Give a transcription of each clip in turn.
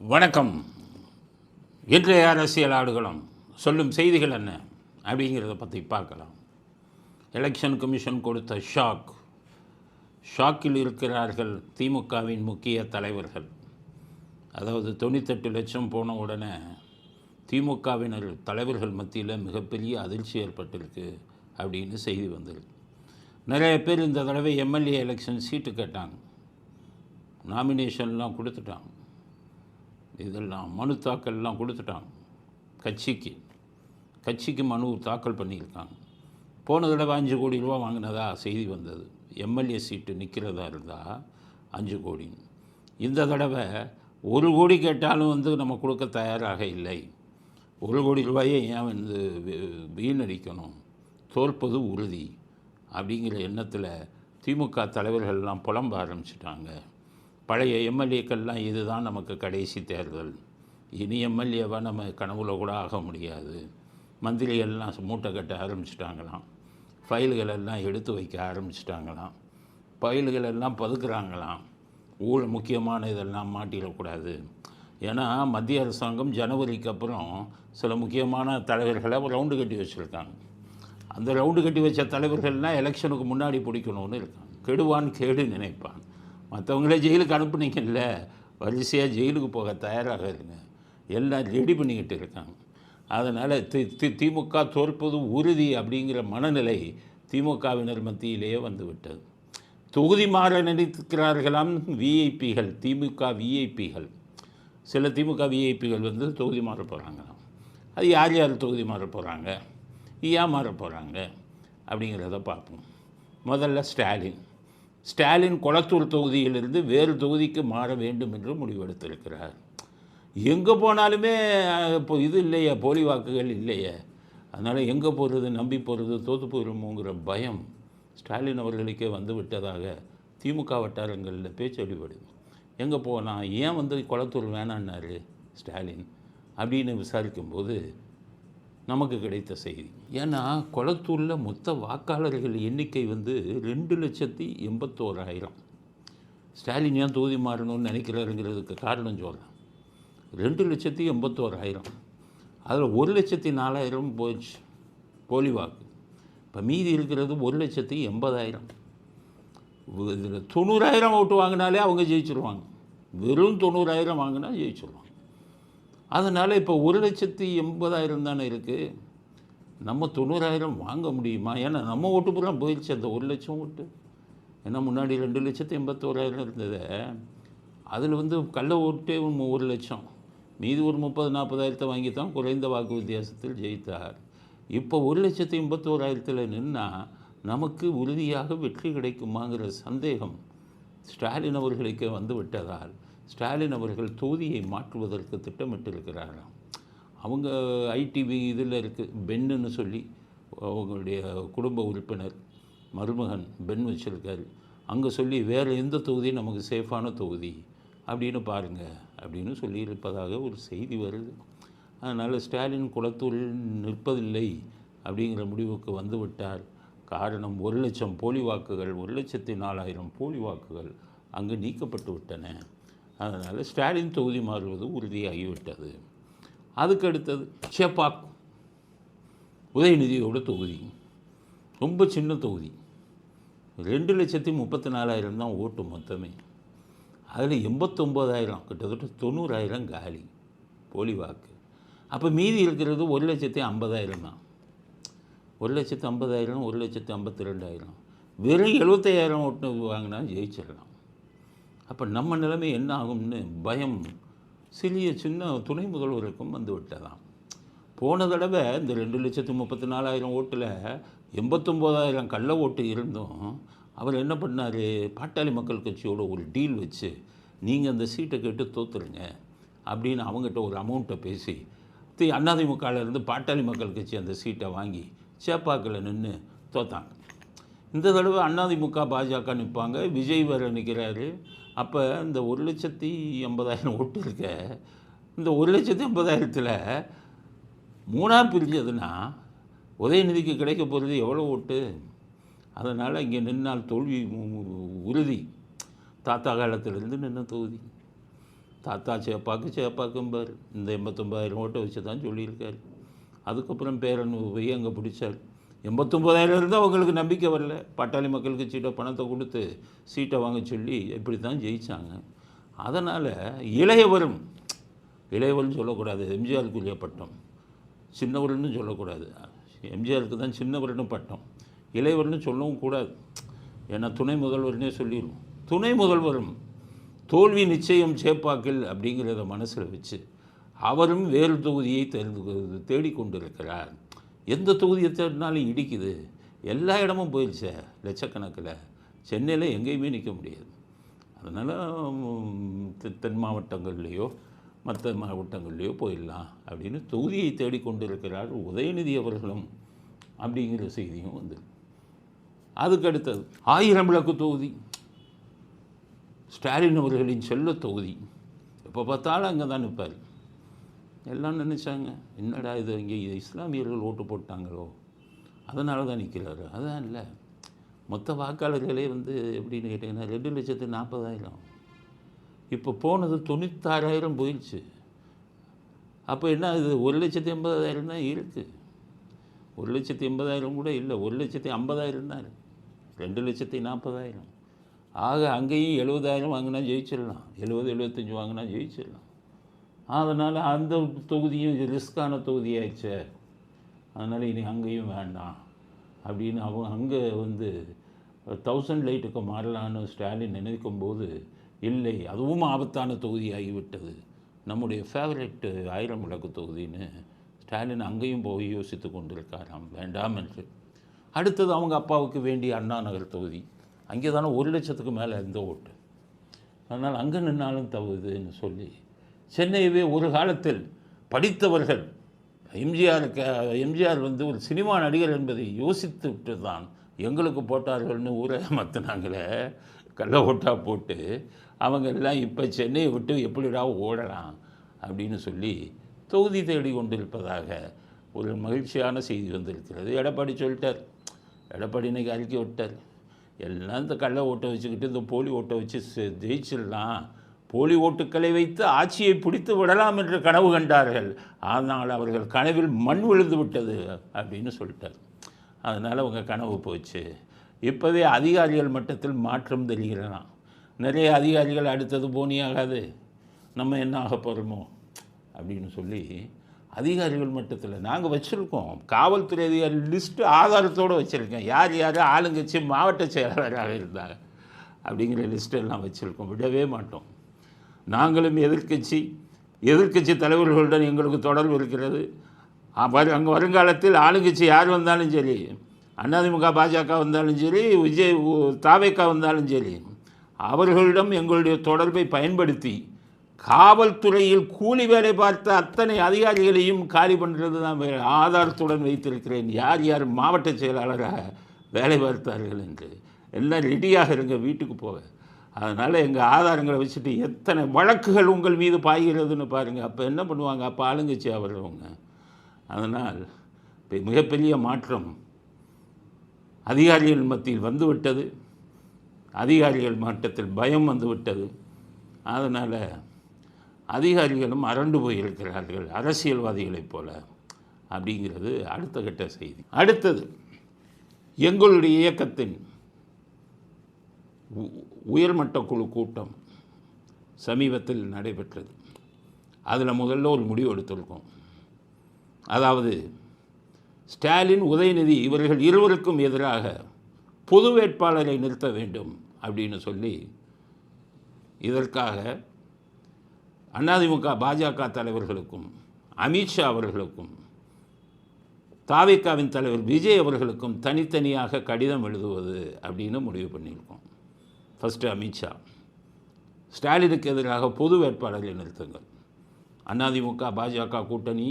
வணக்கம். இன்றைய அரசியல் ஆடுகளம் சொல்லும் செய்திகள் என்ன அப்படிங்கிறத பற்றி பார்க்கலாம். எலெக்ஷன் கமிஷன் கொடுத்த ஷாக்கில் இருக்கிறார்கள் திமுகவின் முக்கிய தலைவர்கள். அதாவது 98 லட்சம் போன உடனே திமுகவினர் தலைவர்கள் மத்தியில் மிகப்பெரிய அதிர்ச்சி ஏற்பட்டிருக்கு அப்படின்னு செய்தி வந்திருக்கு. நிறைய பேர் இந்த தடவை எம்எல்ஏ எலெக்ஷன் சீட்டு கேட்டாங்க, நாமினேஷன்லாம் கொடுத்துட்டாங்க, இதெல்லாம் மனு தாக்கல்லாம் கொடுத்துட்டாங்க. கட்சிக்கு மனு தாக்கல் பண்ணியிருக்காங்க. போன தடவை 5 கோடி ரூபா வாங்கினதா செய்தி வந்தது. எம்எல்ஏ சீட்டு நிற்கிறதா இருந்தால் 5 கோடி. இந்த தடவை 1 கோடி கேட்டாலும் நம்ம கொடுக்க தயாராக இல்லை. 1 கோடி ரூபாயை ஏன் வீணடிக்கணும், தோற்பது உறுதி அப்படிங்கிற எண்ணத்தில் திமுக தலைவர்கள்லாம் புலம்ப ஆரம்பிச்சிட்டாங்க. பழைய எம்எல்ஏக்கள்லாம் இதுதான் நமக்கு கடைசி தேர்தல், இனி எம்எல்ஏவாக நம்ம கனவுல கூட ஆக முடியாது. மந்திரிகள்லாம் மூட்டை கட்ட ஆரம்பிச்சிட்டாங்களாம், ஃபைல்களெல்லாம் எடுத்து வைக்க ஆரம்பிச்சிட்டாங்களாம், ஃபைல்களெல்லாம் பதுக்குறாங்களாம். முக்கியமான இதெல்லாம் மாட்டிடக்கூடாது. ஏன்னா மத்திய அரசாங்கம் ஜனவரிக்கு அப்புறம் சில முக்கியமான தலைவர்களை ரவுண்டு கட்டி வச்சுருக்காங்க. அந்த ரவுண்டு கட்டி வச்ச தலைவர்கள்னால் எலெக்ஷனுக்கு முன்னாடி பிடிக்கணும்னு இருக்காங்க. கெடுவான் கேடு நினைப்பான். மற்றவங்களே ஜெயிலுக்கு அனுப்புனீங்கல்ல, வரிசையாக ஜெயிலுக்கு போக தயாராக இருங்க, எல்லாம் ரெடி பண்ணிக்கிட்டு இருக்காங்க. அதனால் திமுக தோற்பது உறுதி அப்படிங்கிற மனநிலை திமுகவினர் மத்தியிலேயே வந்து விட்டது. தொகுதி மாற நினைக்கிறார்களாம் விஐபிகள், திமுக விஐபிகள். சில திமுக விஐபிகள் தொகுதி மாற போகிறாங்களாம். அது யார் தொகுதி மாற போகிறாங்க, ஏன் மாற போகிறாங்க அப்படிங்கிறத பார்ப்போம். முதல்ல ஸ்டாலின் கொளத்தூர் தொகுதியிலிருந்து வேறு தொகுதிக்கு மாற வேண்டும் என்று முடிவெடுத்திருக்கிறார். எங்கே போனாலுமே இப்போ இது இல்லையே, போலி வாக்குகள் இல்லையே, அதனால் எங்கே போகிறது, நம்பி போகிறது, தோற்று போயிடுமோங்கிற பயம் ஸ்டாலின் அவர்களுக்கே வந்து விட்டதாக திமுக வட்டாரங்களில் பேச்சு அடிபடுது. எங்கே போனால் ஏன் கொளத்தூர் வேணான்னாரு ஸ்டாலின் அப்படின்னு விசாரிக்கும்போது நமக்கு கிடைத்த செய்தி. ஏன்னா கொளத்தூரில் மொத்த வாக்காளர்கள் எண்ணிக்கை 2,81,000. ஸ்டாலின் ஏன் தொகுதி மாறணும்னு நினைக்கிறாருங்கிறதுக்கு காரணம் சொல்கிறேன். 2,81,000, அதில் 1,04,000 போயிடுச்சு போலி வாக்கு. இப்போ மீதி இருக்கிறது 1,80,000. இதில் 90,000 ஓட்டு வாங்கினாலே அவங்க ஜெயிச்சிருவாங்க. வெறும் 90,000 வாங்கினா ஜெயிச்சிருவாங்க. அதனால் இப்போ 1,80,000 தானே இருக்குது. நம்ம 90,000 வாங்க முடியுமா? ஏன்னா நம்ம ஓட்டு பூரா போயிடுச்சு, அந்த 1 லட்சம் ஓட்டு. ஏன்னா முன்னாடி 2,81,000 இருந்தது. அதில் கள்ள ஓட்டே 1 லட்சம், மீதி ஒரு 30,000-40,000 வாங்கி தான் குறைந்த வாக்கு வித்தியாசத்தில் ஜெயித்தார். இப்போ 1,81,000 நின்னால் நமக்கு உறுதியாக வெற்றி கிடைக்குமாங்கிற சந்தேகம் ஸ்டாலின் அவர்களுக்கு வந்து விட்டதால் ஸ்டாலின் அவர்கள் தொகுதியை மாற்றுவதற்கு திட்டமிட்டிருக்கிறாராம். அவங்க ஐடிவி இதில் இருக்குது, பென்னுன்னு சொல்லி அவங்களுடைய குடும்ப உறுப்பினர் மருமகன் பென் வச்சுருக்காரு. அங்கே சொல்லி வேறு எந்த தொகுதி நமக்கு சேஃபான தொகுதி அப்படின்னு பாருங்கள் அப்படின்னு சொல்லியிருப்பதாக ஒரு செய்தி வருது. அதனால் ஸ்டாலின் குளத்தூரில் நிற்பதில்லை அப்படிங்கிற முடிவுக்கு வந்து விட்டார். காரணம் 1 லட்சம் போலி வாக்குகள், 1,04,000 போலி வாக்குகள் அங்கு நீக்கப்பட்டு விட்டன. அதனால் ஸ்டாலின் தொகுதி மாறுவது உறுதியாகிவிட்டது. அதுக்கு அடுத்தது சேப்பாக் உதயநிதியோட தொகுதி. ரொம்ப சின்ன தொகுதி, 2,34,000 தான் ஓட்டு மொத்தமே. அதில் 89,000, கிட்டத்தட்ட 90,000 காலி போலி வாக்கு. அப்போ மீதி இருக்கிறது 1,50,000 தான். 1,50,000, 1,52,000, வெறும் 75,000 ஓட்டு வாங்கினா ஜெயிச்சிடலாம். அப்போ நம்ம நிலைமை என்ன ஆகும்னு பயம் சின்ன துணை முதல்வருக்கும் வந்து விட்டதாம். போன தடவை இந்த 2,34,000 ஓட்டில் 89,000 கள்ள ஓட்டு இருந்தும் அவர் என்ன பண்ணார், பாட்டாளி மக்கள் கட்சியோட ஒரு டீல் வச்சு நீங்கள் அந்த சீட்டை கேட்டு தோற்றுருங்க அப்படின்னு அவங்ககிட்ட ஒரு அமௌண்ட்டை பேசி அதிமுகலேருந்து பாட்டாளி மக்கள் கட்சி அந்த சீட்டை வாங்கி சேப்பாக்கில் நின்று தோத்தாங்க. இந்த தடவை அதிமுக பாஜக நிற்பாங்க, விஜய் வேறு நிற்கிறாரு. அப்போ இந்த 1,80,000 ஓட்டு இருக்க, இந்த 1,80,000 3ஆக பிரிஞ்சதுன்னா உதயநிதிக்கு கிடைக்க போகிறது எவ்வளோ ஓட்டு? அதனால் இங்கே நின்னால் தோல்வி உறுதி. தாத்தா காலத்திலேருந்து நின்ன தொகுதி. தாத்தா சேப்பாக்கும்பார். இந்த 89,000 ஓட்டை வச்சு தான் சொல்லியிருக்காரு. அதுக்கப்புறம் பேரன் போய் அங்கே பிடிச்சார். 89,000 இருந்தால் அவங்களுக்கு நம்பிக்கை வரல. பாட்டாளி மக்களுக்கு சீட்டை பணத்தை கொடுத்து சீட்டை வாங்க சொல்லி இப்படி தான் ஜெயித்தாங்க. அதனால் இளையவர்னு சொல்லக்கூடாது, எம்ஜிஆருக்குரிய பட்டம். சின்னவர்னு சொல்லக்கூடாது, எம்ஜிஆருக்கு தான் சின்னவர்னு பட்டம். இளையவர்னு சொல்லவும் கூடாது, ஏன்னா துணை முதல்வர்னே சொல்லிடும். துணை முதல்வரும் தோல்வி நிச்சயம் சேப்பாக்கில் அப்படிங்கிறத மனசில் வச்சு அவரும் வேறு தொகுதியை தேடிக்கொண்டிருக்கிறார். எந்த தொகுதியை தேடினாலும் இடிக்குது, எல்லா இடமும் போயிடுச்சே லட்சக்கணக்கில். சென்னையில் எங்கேயுமே நிற்க முடியாது. அதனால் தென் மாவட்டங்கள்லேயோ மற்ற மாவட்டங்கள்லேயோ போயிடலாம் அப்படின்னு தொகுதியை தேடிக்கொண்டிருக்கிறார் உதயநிதி அவர்களும் அப்படிங்கிற செய்தியும் வந்து. அதுக்கு அடுத்தது 1000 விளக்கு தொகுதி, ஸ்டாலின் அவர்களின் செல்ல தொகுதி. எப்போ பார்த்தாலும் அங்கே தான் நிற்பார். எல்லாம் நினச்சாங்க, என்னடா இது இங்கே இஸ்லாமியர்கள் ஓட்டு போட்டாங்களோ அதனால தான் நிற்கிறாரு. அதான் இல்லை, மொத்த வாக்காளர்களே வந்து எப்படின்னு கேட்டிங்கன்னா 2,40,000. இப்போ போனது 96,000 போயிடுச்சு. அப்போ என்ன இது 1,80,000 தான் இருக்குது. 1,80,000 கூட இல்லை, 1,50,000 தான் இருக்குது. 2,40,000. ஆக அங்கேயும் 70,000 வாங்கினா ஜெயிச்சிடலாம், 70-75 வாங்கினா ஜெயிச்சிடலாம். அதனால் அந்த தொகுதியும் ரிஸ்க்கான தொகுதியாயிடுச்சு, அதனால் இனி அங்கேயும் வேண்டாம் அப்படின்னு அவங்க அங்கே வந்து 1000 லைட்டுக்கு மாறலான்னு ஸ்டாலின் நினைக்கும்போது இல்லை, அதுவும் ஆபத்தான தொகுதியாகிவிட்டது, நம்முடைய ஃபேவரெட்டு 1000 விளக்கு தொகுதின்னு ஸ்டாலின் அங்கேயும் போய் யோசித்து கொண்டிருக்காராம், வேண்டாம் என்று. அடுத்தது அவங்க அப்பாவுக்கு வேண்டிய அண்ணா நகர் தொகுதி. அங்கே தானே 1,00,000க்கு மேலே இருந்த ஓட்டு, அதனால் அங்கே நின்னாலும் தகுதுன்னு சொல்லி சென்னையவே ஒரு காலத்தில் படித்தவர்கள் எம்ஜிஆர் வந்து ஒரு சினிமா நடிகர் என்பதை யோசித்து விட்டு தான் எங்களுக்கு போட்டார்கள்னு ஊரை மற்றினாங்களே, கள்ள ஓட்டாக போட்டு அவங்க எல்லாம் இப்போ சென்னையை விட்டு எப்படிடா ஓடலாம் அப்படின்னு சொல்லி தொகுதி தேடி கொண்டிருப்பதாக ஒரு மகிழ்ச்சியான செய்தி வந்திருக்கிறது. எடப்பாடி சொல்லிட்டார், எடப்பாடி இன்னைக்கு அறிக்கை விட்டார், எல்லாம் இந்த கள்ள ஓட்டை வச்சுக்கிட்டு இந்த போலி ஓட்டை வச்சு ஜெயிச்சிடலாம், போலி ஓட்டுக்களை வைத்து ஆட்சியை பிடித்து விடலாம் என்று கனவு கண்டார்கள், ஆனால் அவர்கள் கனவில் மண் விழுந்து விட்டது அப்படின்னு சொல்லிட்டார். அதனால் அவங்க கனவு போச்சு. இப்போவே அதிகாரிகள் மட்டத்தில் மாற்றம் தெரிகிறனா, நிறைய அதிகாரிகள் அடுத்தது போனியாகாது, நம்ம என்ன ஆக போகிறோமோ அப்படின்னு சொல்லி அதிகாரிகள் மட்டத்தில் நாங்கள் வச்சுருக்கோம். காவல்துறை அதிகாரி லிஸ்ட்டு ஆதாரத்தோடு வச்சுருக்கேன், யார் யார் ஆளுங்கட்சி மாவட்ட செயலாளராக இருந்தாங்க அப்படிங்கிற லிஸ்ட்டெல்லாம் வச்சுருக்கோம், விடவே மாட்டோம். நாங்களும் எதிர்க்கட்சி தலைவர்களுடன் எங்களுக்கு தொடர்பு இருக்கிறது. அங்கே வருங்காலத்தில் ஆளுங்கட்சி யார் வந்தாலும் சரி, அதிமுக பாஜக வந்தாலும் சரி, தாவேக்கா வந்தாலும் சரி, அவர்களிடம் எங்களுடைய தொடர்பை பயன்படுத்தி காவல்துறையில் கூலி வேலை பார்த்த அத்தனை அதிகாரிகளையும் காலி பண்ணுறது தான் ஆதாரத்துடன் வைத்திருக்கிறேன், யார் யார் மாவட்ட செயலாளராக வேலை பார்த்தார்கள் என்று. எல்லாம் ரெடியாக இருங்க வீட்டுக்கு போக. அதனால் எங்கள் ஆதாரங்களை வச்சுட்டு எத்தனை வழக்குகள் உங்கள் மீது பாய்கிறதுன்னு பாருங்கள். அப்போ என்ன பண்ணுவாங்க, அப்போ ஆளுங்கட்சி அவர்றவங்க. அதனால் இப்போ மிகப்பெரிய மாற்றம் அதிகாரிகள் மத்தியில் வந்துவிட்டது, அதிகாரிகள் மட்டத்தில் பயம் வந்துவிட்டது. அதனால் அதிகாரிகளும் அரண்டு போயிருக்கிறார்கள் அரசியல்வாதிகளைப் போல அப்படிங்கிறது அடுத்த கட்ட செய்தி. அடுத்தது எங்களுடைய இயக்கத்தின் உயர்மட்ட குழு கூட்டம் சமீபத்தில் நடைபெற்றது. அதில் முதல்ல ஒரு முடிவு எடுத்திருக்கோம். அதாவது ஸ்டாலின், உதயநிதி இவர்கள் இருவருக்கும் எதிராக பொது வேட்பாளரை நிறுத்த வேண்டும் அப்படின்னு சொல்லி, இதற்காக அதிமுக பாஜக தலைவர்களுக்கும் அமித்ஷா அவர்களுக்கும் தாவேக்காவின் தலைவர் விஜய் அவர்களுக்கும் தனித்தனியாக கடிதம் எழுதுவது அப்படின்னு முடிவு பண்ணியிருக்கோம். ஃபஸ்ட்டு அமித்ஷா, ஸ்டாலினுக்கு எதிராக பொது வேட்பாளரை நிறுத்துங்கள். அதிமுக பாஜக கூட்டணி,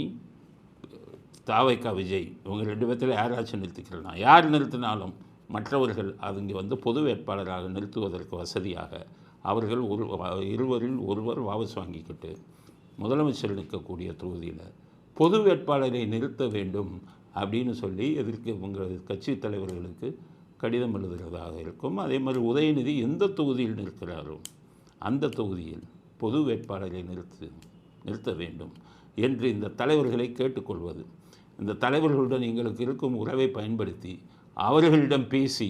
தாவேக்கா விஜய் இவங்க 2 பேர்த்தில் யாராச்சும் நிறுத்திக்கலாம். யார் நிறுத்தினாலும் மற்றவர்கள் அதுங்க வந்து பொது வேட்பாளராக நிறுத்துவதற்கு வசதியாக அவர்கள் இருவரில் ஒருவர் வாபஸ் வாங்கிக்கிட்டு முதலமைச்சர் நிற்கக்கூடிய தொகுதியில் பொது வேட்பாளரை நிறுத்த வேண்டும் அப்படின்னு சொல்லி எதிர்க்க உங்கள் கட்சி தலைவர்களுக்கு கடிதம் எழுதுகிறதாக இருக்கும். அதே மாதிரி உதயநிதி எந்த தொகுதியில் நிற்கிறாரோ அந்த தொகுதியில் பொது வேட்பாளரை நிறுத்த வேண்டும் என்று இந்த தலைவர்களை கேட்டுக்கொள்வது. இந்த தலைவர்களுடன் எங்களுக்கு இருக்கும் உறவை பயன்படுத்தி அவர்களிடம் பேசி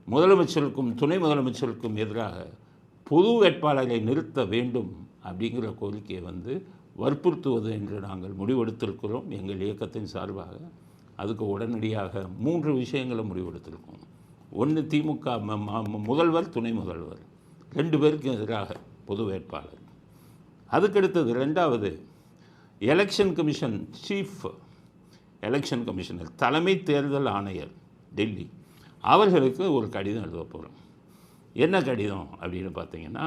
முதலமைச்சருக்கும் துணை முதலமைச்சருக்கும் எதிராக பொது வேட்பாளரை நிறுத்த வேண்டும் அப்படிங்கிற கோரிக்கையை வற்புறுத்துவது என்று நாங்கள் முடிவெடுத்திருக்கிறோம். எங்கள் இயக்கத்தின் சார்பாக அதுக்கு உடனடியாக 3 விஷயங்களை முடிவெடுத்திருக்கோம். ஒன்று, திமுக முதல்வர் துணை முதல்வர் 2 பேருக்கும் எதிராக பொது வேட்பாளர். அதுக்கடுத்தது 2வது, election commission chief election commissioner தலைமை தேர்தல் ஆணையர் டெல்லி அவர்களுக்கு ஒரு கடிதம் எழுத போகிறோம். என்ன கடிதம் அப்படின்னு பார்த்தீங்கன்னா,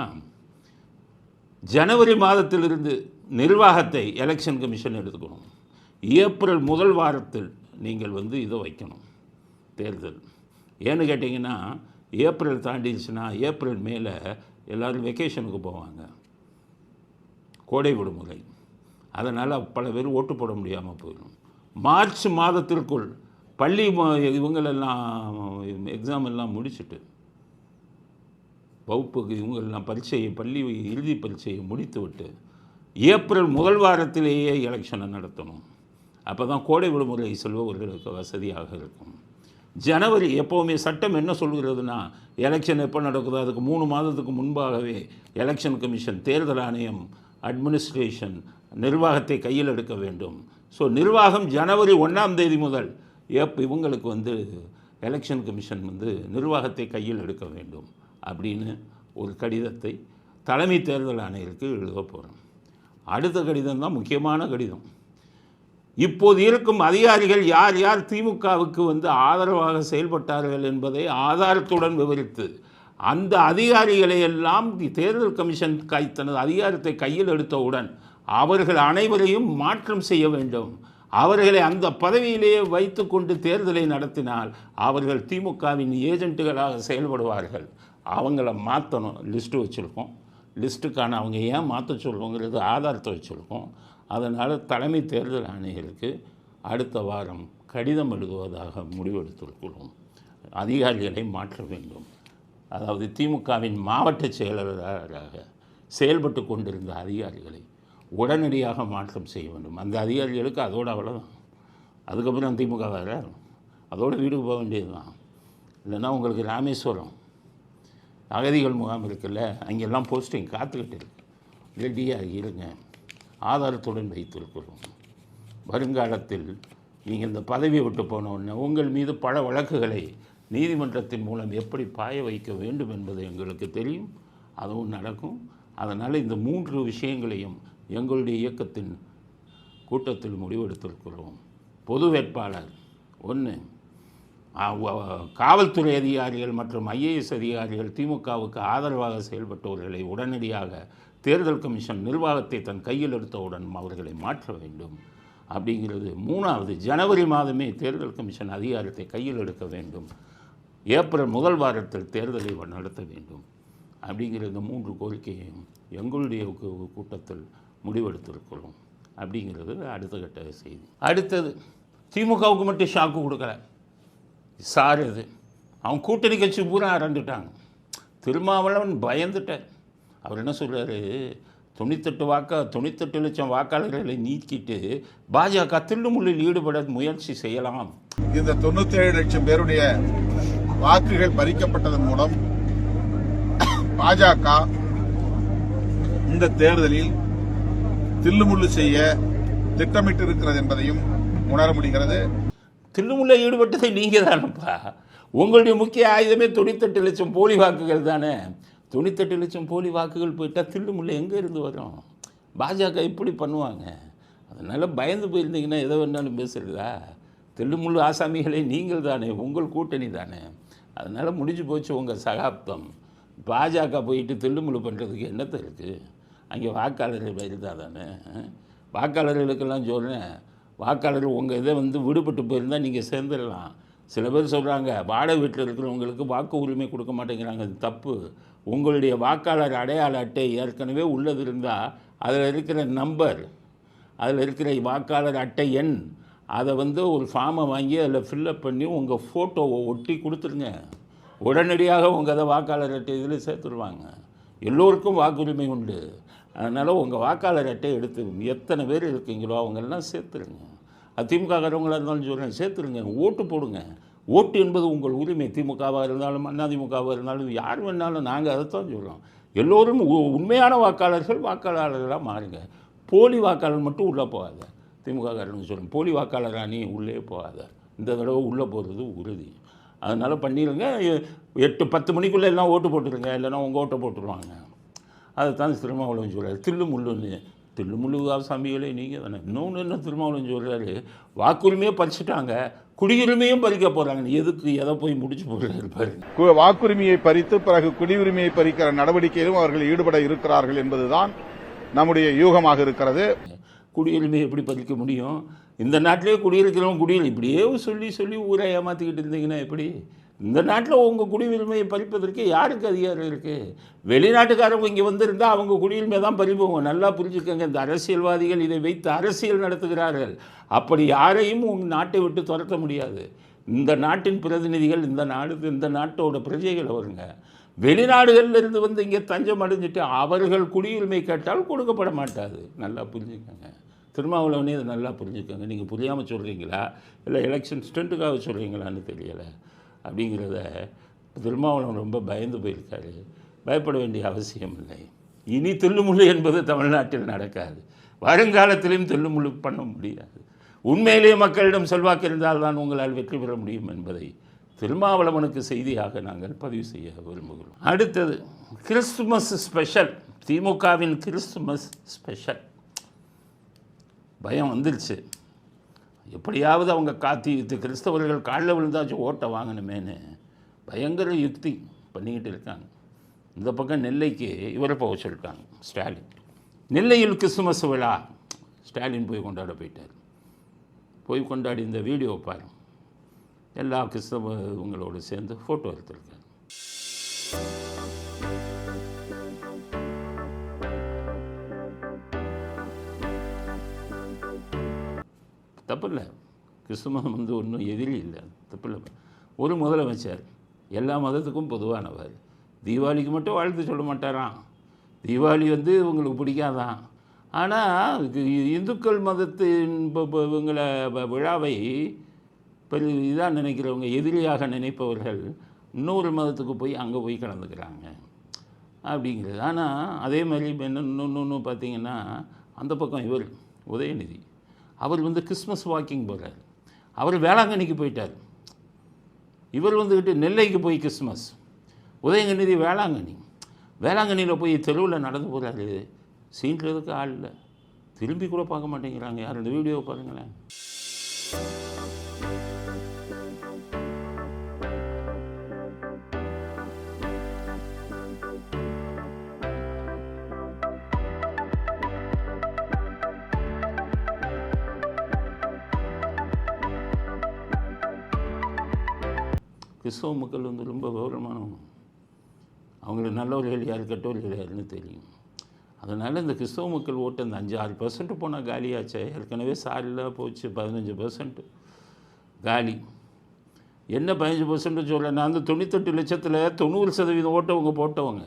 ஜனவரி மாதத்திலிருந்து நிர்வாகத்தை எலெக்ஷன் கமிஷன் எடுத்துக்கணும். ஏப்ரல் முதல் வாரத்தில் நீங்கள் இதை வைக்கணும் தேர்தல். ஏன்னு கேட்டிங்கன்னா, ஏப்ரல் தாண்டிடுச்சுன்னா ஏப்ரல் மேலே எல்லோரும் வெக்கேஷனுக்கு போவாங்க, கோடை விடுமுறை. அதனால் பல பேர் ஓட்டு போட முடியாமல் போயிடும். மார்ச் மாதத்திற்குள் பள்ளி இவங்களெல்லாம் எக்ஸாம் எல்லாம் முடிச்சுட்டு வகுப்புக்கு இவங்களெல்லாம் பள்ளி இறுதி பரீட்சையை முடித்து விட்டு ஏப்ரல் முதல் வாரத்திலேயே எலெக்ஷனை நடத்தணும். அப்போ தான் கோடை விடுமுறை செல்பவர்களுக்கு வசதியாக இருக்கும். ஜனவரி எப்போவுமே சட்டம் என்ன சொல்கிறதுனா, எலெக்ஷன் எப்போ நடக்குதோ அதுக்கு 3 மாதத்துக்கு முன்பாகவே எலெக்ஷன் கமிஷன் தேர்தல் ஆணையம் அட்மினிஸ்ட்ரேஷன் நிர்வாகத்தை கையில் எடுக்க வேண்டும். ஸோ நிர்வாகம் ஜனவரி 1ஆம் தேதி முதல் இவங்களுக்கு எலெக்ஷன் கமிஷன் நிர்வாகத்தை கையில் எடுக்க வேண்டும் அப்படின்னு ஒரு கடிதத்தை தலைமை தேர்தல் ஆணையருக்கு எழுத போகிறோம். அடுத்த கடிதம் தான் முக்கியமான கடிதம். இப்போது இருக்கும் அதிகாரிகள் யார் யார் திமுகவுக்கு ஆதரவாக செயல்பட்டார்கள் என்பதை ஆதாரத்துடன் விவரித்து அந்த அதிகாரிகளை எல்லாம் தேர்தல் கமிஷன் தனது அதிகாரத்தை கையில் எடுத்தவுடன் அவர்கள் அனைவரையும் மாற்றம் செய்ய வேண்டும். அவர்களை அந்த பதவியிலேயே வைத்து கொண்டு தேர்தலை நடத்தினால் அவர்கள் திமுகவின் ஏஜென்ட்டுகளாக செயல்படுவார்கள். அவங்கள மாற்றணும். லிஸ்ட்டு வச்சுருக்கோம். லிஸ்ட்டுக்கான அவங்க ஏன் மாற்ற சொல்லுவோங்கிறது ஆதாரத்தை வச்சுருக்கோம். அதனால் தலைமை தேர்தல் ஆணையருக்கு அடுத்த வாரம் கடிதம் எழுதுவதாக முடிவெடுத்திருக்கிறோம். அதிகாரிகளை மாற்ற வேண்டும். அதாவது திமுகவின் மாவட்ட செயலாளராக செயல்பட்டு கொண்டிருந்த அதிகாரிகளை உடனடியாக மாற்றம் செய்ய வேண்டும். அந்த அதிகாரிகளுக்கு அதோடு அவ்வளோதான். அதுக்கப்புறம் திமுக வேறு அதோடு வீட்டுக்கு போக வேண்டியது தான். இல்லைன்னா உங்களுக்கு ராமேஸ்வரம் அகதிகள் முகாம் இருக்குல்ல, அங்கெல்லாம் போஸ்டிங் காத்துக்கிட்டு இருக்கு. ரெடியாக இருங்க. ஆதாரத்துடன் வைத்திருக்கிறோம். வருங்காலத்தில் நீங்கள் இந்த பதவியை விட்டு போன உடனே உங்கள் மீது பல வழக்குகளை நீதிமன்றத்தின் மூலம் எப்படி பாய வைக்க வேண்டும் என்பது எங்களுக்கு தெரியும். அதுவும் நடக்கும். அதனால் இந்த 3 விஷயங்களையும் எங்களுடைய இயக்கத்தின் கூட்டத்தில் முடிவெடுத்திருக்கிறோம். பொது வேட்பாளர் 1, காவல்துறை அதிகாரிகள் மற்றும் IAS அதிகாரிகள் திமுகவுக்கு ஆதரவாக செயல்பட்டவர்களை உடனடியாக தேர்தல் கமிஷன் நிர்வாகத்தை தன் கையில் எடுத்தவுடன் அவர்களை மாற்ற வேண்டும் அப்படிங்கிறது. 3வது, ஜனவரி மாதமே தேர்தல் கமிஷன் அதிகாரத்தை கையில் எடுக்க வேண்டும். ஏப்ரல் முதல் வாரத்தில் தேர்தலை நடத்த வேண்டும் அப்படிங்கிற இந்த 3 கோரிக்கையையும் எங்களுடைய கூட்டத்தில் முடிவெடுத்திருக்கிறோம் அப்படிங்கிறது அடுத்த கட்ட செய்தி. அடுத்தது, திமுகவுக்கு மட்டும் ஷாக்கு கொடுக்கல சார். இது அவன் கூட்டணி கட்சி பூரா அரண்டுட்டாங்க. திருமாவளவன் பயந்துட்டார். அவர் என்ன சொல்கிறாரு, 98 லட்சம் வாக்காளர்களை நீக்கிட்டு பாஜக தில்லுமுள்ளில் ஈடுபட முயற்சி செய்யலாம். இந்த 97 லட்சம் பேருடைய வாக்குகள் பறிக்கப்பட்டதன் மூலம் பாஜக இந்த தேர்தலில் தில்லுமுள்ளு செய்ய திட்டமிட்டிருக்கிறது என்பதையும் உணர முடிகிறது. தில்லுமுள்ள ஈடுபட்டதை நீங்கள் தானப்பா. உங்களுடைய முக்கிய ஆயுதமே 98 லட்சம் போலி வாக்குகள் தானே. 98 லட்சம் போலி வாக்குகள் போயிட்டால் தில்லுமுள்ள எங்கே இருந்து வரும்? பாஜக இப்படி பண்ணுவாங்க. அதனால் பயந்து போயிருந்தீங்கன்னா எதை வேணாலும் பேசுகிறதா? தில்லுமுள்ளு ஆசாமிகளே நீங்கள் தானே, உங்கள் கூட்டணி தானே. அதனால் முடிஞ்சு போச்சு உங்கள் சகாப்தம். பாஜக போயிட்டு தில்லுமுள்ளு பண்ணுறதுக்கு என்னத்தை இருக்குது? அங்கே வாக்காளர்கள் இருந்தால் தானே. வாக்காளர்களுக்கெல்லாம் சொல்கிறேன், வாக்காளர்கள் உங்கள் இதை விடுபட்டு போயிருந்தால் நீங்கள் சேர்ந்துடலாம். சில பேர் சொல்கிறாங்க வாடகை வீட்டில் இருக்கிறவங்களுக்கு வாக்கு உரிமை கொடுக்க மாட்டேங்கிறாங்க. அது தப்பு. உங்களுடைய வாக்காளர் அடையாள அட்டை ஏற்கனவே உள்ளது இருந்தால் அதில் இருக்கிற நம்பர், அதில் இருக்கிற வாக்காளர் அட்டை எண், அதை ஒரு ஃபார்மை வாங்கி அதில் ஃபில்லப் பண்ணி உங்கள் ஃபோட்டோவை ஒட்டி கொடுத்துருங்க. உடனடியாக உங்கள் அதை வாக்காளர் அட்டை இதில் சேர்த்துருவாங்க. எல்லோருக்கும் வாக்குரிமை உண்டு. அதனால் உங்கள் வாக்காளர் அட்டை எடுத்து எத்தனை பேர் இருக்கீங்களோ அவங்கெல்லாம் சேர்த்துருங்க. திமுககாரவங்களாக இருந்தாலும் சொல்கிறேன், சேர்த்துருங்க, ஓட்டு போடுங்க. ஓட்டு என்பது உங்கள் உரிமை. திமுகவாக இருந்தாலும் அதிமுகவாக இருந்தாலும் யார் வேணாலும் நாங்கள் அதைத்தான் சொல்கிறோம். எல்லோரும் உண்மையான வாக்காளர்களாக மாறுங்க. போலி வாக்காளர் மட்டும் உள்ளே போகாத. திமுககாரன்னு சொல்லுங்கள், போலி வாக்காளராக நீ உள்ளே போகாத. இந்த தடவை உள்ளே போகிறது உறுதி. அதனால் பண்ணிடுங்க. 8-10 மணிக்குள்ளே எல்லாம் ஓட்டு போட்டுருங்க, இல்லைன்னா உங்கள் ஓட்டை போட்டுருவாங்க. அதைத்தான் திருமாவளவன் சொல்கிறார். தில்லு முள்ளு சாமிகளே நீங்கள் தானே. இன்னொன்று என்ன திருமாவளவன் சொல்கிறாரு, வாக்குரிமையே பறிச்சுட்டாங்க, குடியுரிமையும் பறிக்க போகிறாங்க. எதுக்கு எதை போய் முடிச்சு போடுறாரு பாருங்க. வாக்குரிமையை பறித்து பிறகு குடியுரிமையை பறிக்கிற நடவடிக்கையிலும் அவர்கள் ஈடுபட இருக்கிறார்கள் என்பதுதான் நம்முடைய யூகமாக இருக்கிறது. குடியுரிமை எப்படி பறிக்க முடியும்? இந்த நாட்டிலே குடியிருக்கிறவங்க இப்படியே சொல்லி ஊரை ஏமாற்றிக்கிட்டு இருந்தீங்கன்னா எப்படி? இந்த நாட்டில் உங்கள் குடியுரிமையை பறிப்பதற்கு யாருக்கு அதிகாரம் இருக்குது? வெளிநாட்டுக்காரங்க இங்கே வந்திருந்தால் அவங்க குடியுரிமை தான் பறிப்போங்க. நல்லா புரிஞ்சுக்கோங்க. இந்த அரசியல்வாதிகள் இதை வைத்து அரசியல் நடத்துகிறார்கள். அப்படி யாரையும் உங்கள் நாட்டை விட்டு துரத்த முடியாது. இந்த நாட்டின் பிரதிநிதிகள் இந்த நாட்டோட பிரஜைகள் அவருங்க. வெளிநாடுகளில் இருந்து வந்து இங்கே தஞ்சம் அடைஞ்சிட்டு அவர்கள் குடியுரிமை கேட்டால் கொடுக்கப்பட மாட்டாது. நல்லா புரிஞ்சுக்கோங்க. திருமாவளவனே இதை நல்லா புரிஞ்சுக்கோங்க. நீங்கள் புரியாமல் சொல்கிறீங்களா இல்லை எலெக்ஷன் ஸ்டண்ட்டுக்காக சொல்கிறீங்களான்னு தெரியலை. அப்படிங்கிறத திருமாவளவன் ரொம்ப பயந்து போயிருக்காரு. பயப்பட வேண்டிய அவசியம் இல்லை. இனி தில்லுமுள்ளு என்பது தமிழ்நாட்டில் நடக்காது. வருங்காலத்திலையும் தில்லுமுள்ளு பண்ண முடியாது. உண்மையிலேயே மக்களிடம் செல்வாக்கு இருந்தால் தான் உங்களால் வெற்றி பெற முடியும் என்பதை திருமாவளவனுக்கு செய்தியாக நாங்கள் பதிவு செய்ய விரும்புகிறோம். அடுத்தது கிறிஸ்துமஸ் ஸ்பெஷல். திமுகவின் கிறிஸ்துமஸ் ஸ்பெஷல். பயம் வந்துருச்சு. எப்படியாவது அவங்க கிறிஸ்தவர்கள் காலில் விழுந்தாச்சும் ஓட்டை வாங்கணுமேனு பயங்கர யுக்தி பண்ணிக்கிட்டு இருக்காங்க. இந்த பக்கம் நெல்லைக்கு இவரை போக சொல்லிட்டாங்க, ஸ்டாலின். நெல்லையில் கிறிஸ்துமஸ் விழா. ஸ்டாலின் போய் கொண்டாட போயிட்டார். போய் கொண்டாடி இந்த வீடியோ பாருங்க. எல்லா கிறிஸ்தவங்களோடு சேர்ந்து ஃபோட்டோ எடுத்துருக்காரு. தப்பில்லை. கிறிஸ்துமதம் வந்து ஒன்றும் எதிரி இல்லை, தப்பில்லை. ஒரு முதலமைச்சர் எல்லா மதத்துக்கும் பொதுவானவர். தீபாவளிக்கு மட்டும் வாழ்த்து சொல்ல மாட்டாராம். தீபாவளி வந்து உங்களுக்கு பிடிக்காதான். ஆனால் இந்துக்கள் மதத்தின் இவங்களை விழாவை இதாக நினைக்கிறவங்க, எதிரியாக நினைப்பவர்கள் இன்னொரு மதத்துக்கு போய் அங்கே போய் கலந்துக்கிறாங்க அப்படிங்கிறது. ஆனால் அதே மாதிரி இன்னொன்று பார்த்தீங்கன்னா, அந்த பக்கம் இவர் உதயநிதி அவர் வந்து கிறிஸ்மஸ் வாக்கிங் போகிறார். அவர் வேளாங்கண்ணிக்கு போயிட்டார். இவர் வந்துக்கிட்டு நெல்லைக்கு போய் கிறிஸ்மஸ். உதயநிதி வேளாங்கண்ணியில் போய் தெருவில் நடந்து போகிறாரு. சீன்றதுக்கு ஆள் இல்லை. திரும்பி கூட பார்க்க மாட்டேங்கிறாங்க. யார் இந்த வீடியோவை பாருங்களேன். கிறிஸ்தவ மக்கள் வந்து ரொம்ப விவரமானவங்க. அவங்களுக்கு நல்லவர்கள் யார் கெட்டவர்கள் யாருன்னு தெரியும். அதனால் இந்த கிறிஸ்தவ மக்கள் ஓட்டு அந்த 5-6% போனால் காலியாச்சு. ஏற்கனவே சாலில் போச்சு 15% காலி. என்ன 15% சொல்ல, நான் அந்த 98 லட்சத்தில் 90% ஓட்டை அவங்க போட்டவங்க.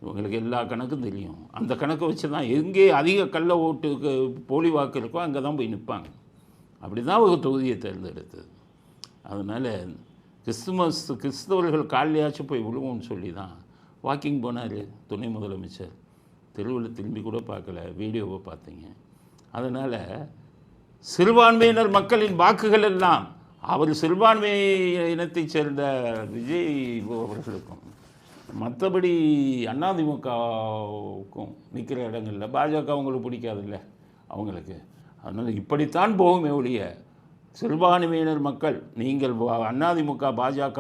இவங்களுக்கு எல்லா கணக்கும் தெரியும். அந்த கணக்கை வச்சு தான் எங்கே அதிக கள்ள ஓட்டுக்கு போலி வாக்கு இருக்கோ அங்கே தான் போய் நிற்பாங்க. அப்படி தான் ஒரு தொகுதியை தேர்ந்தெடுத்தது. அதனால் கிறிஸ்தவர்கள் காலையாச்சும் போய் விழுவோம்னு சொல்லி தான் வாக்கிங் போனார் துணை முதலமைச்சர். தெருவில் திரும்பி கூட பார்க்கல. வீடியோவை பார்த்தீங்க. அதனால் சிறுபான்மையினர் மக்களின் வாக்குகள் எல்லாம் அவர் சிறுபான்மை இனத்தைச் சேர்ந்த விஜய் அவர்களுக்கும், மற்றபடி அதிமுகவுக்கும் நிற்கிற இடங்களில் பாஜக அவங்களுக்கு பிடிக்காதுல்ல அவங்களுக்கு. அதனால் இப்படித்தான் போகுமே ஒழிய சிறுபான்மையினர் மக்கள் நீங்கள் அதிமுக பாஜக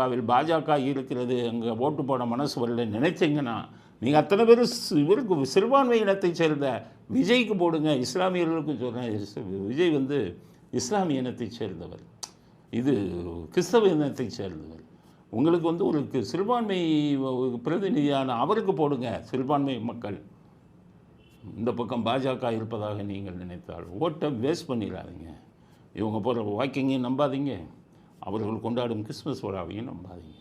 இருக்கிறது, அங்கே ஓட்டு போட மனசு வரல நினைச்சிங்கன்னா நீங்கள் அத்தனை பேர் இவருக்கு சிறுபான்மை இனத்தை சேர்ந்த விஜய்க்கு போடுங்க. இஸ்லாமியர்களுக்கும் சொல்கிறேன், விஜய் வந்து இஸ்லாமிய இனத்தை சேர்ந்தவர், இது கிறிஸ்தவ இனத்தை சேர்ந்தவர். உங்களுக்கு வந்து ஒரு சிறுபான்மை பிரதிநிதியான அவருக்கு போடுங்க. சிறுபான்மை மக்கள் இந்த பக்கம் பாஜக இருப்பதாக நீங்கள் நினைத்தால் ஓட்டை வேஸ்ட் பண்ணிடாதீங்க. இவங்க போகிற வாக்கிங்கையும் நம்பாதீங்க, அவர்கள் கொண்டாடும் கிறிஸ்மஸ் விழாவையும் நம்பாதீங்க.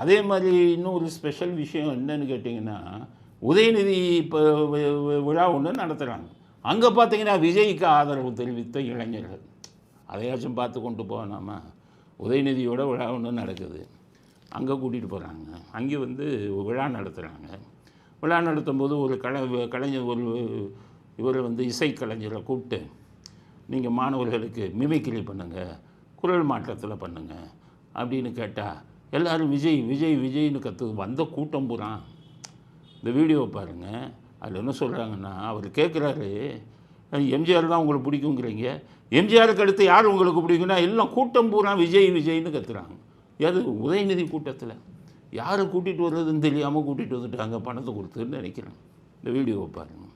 அதே மாதிரி இன்னும் ஒரு ஸ்பெஷல் விஷயம் என்னன்னு கேட்டிங்கன்னா, உதயநிதி இப்போ விழா ஒன்று நடத்துகிறாங்க. அங்கே பார்த்தீங்கன்னா விஜய்க்கு ஆதரவு தெரிவித்த இளைஞர்கள், அதையாச்சும் பார்த்து கொண்டு போனாமா. உதயநிதியோட விழா ஒன்று நடக்குது, அங்கே கூட்டிகிட்டு போகிறாங்க. அங்கே வந்து விழா நடத்துகிறாங்க. விழா நடத்தும்போது ஒரு கலைஞர் இவர் வந்து இசைக்கலைஞரை கூப்பிட்டு, நீங்கள் மாணவர்களுக்கு மிமிக்ரி பண்ணுங்கள், குரல் மாற்றத்தில் பண்ணுங்கள் அப்படின்னு கேட்டால் எல்லோரும் விஜய் விஜய் விஜய்னு கற்று வந்த கூட்டம் பூரா. இந்த வீடியோவை பாருங்கள். அதில் என்ன சொல்கிறாங்கன்னா, அவர் கேட்குறாரு, எம்ஜிஆர் தான் உங்களுக்கு பிடிக்குங்கிறீங்க, எம்ஜிஆருக்கு அடுத்து யார் உங்களுக்கு பிடிக்குன்னா எல்லாம் கூட்டம் பூரா விஜய் விஜய்னு கத்துறாங்க. அது உதயநிதி கூட்டத்தில் யாரை கூட்டிகிட்டு வர்றதுன்னு தெரியாமல் கூட்டிகிட்டு வந்துட்டாங்க, பணத்தை கொடுத்துன்னு நினைக்கிறேன். இந்த வீடியோவை பாருங்கள்.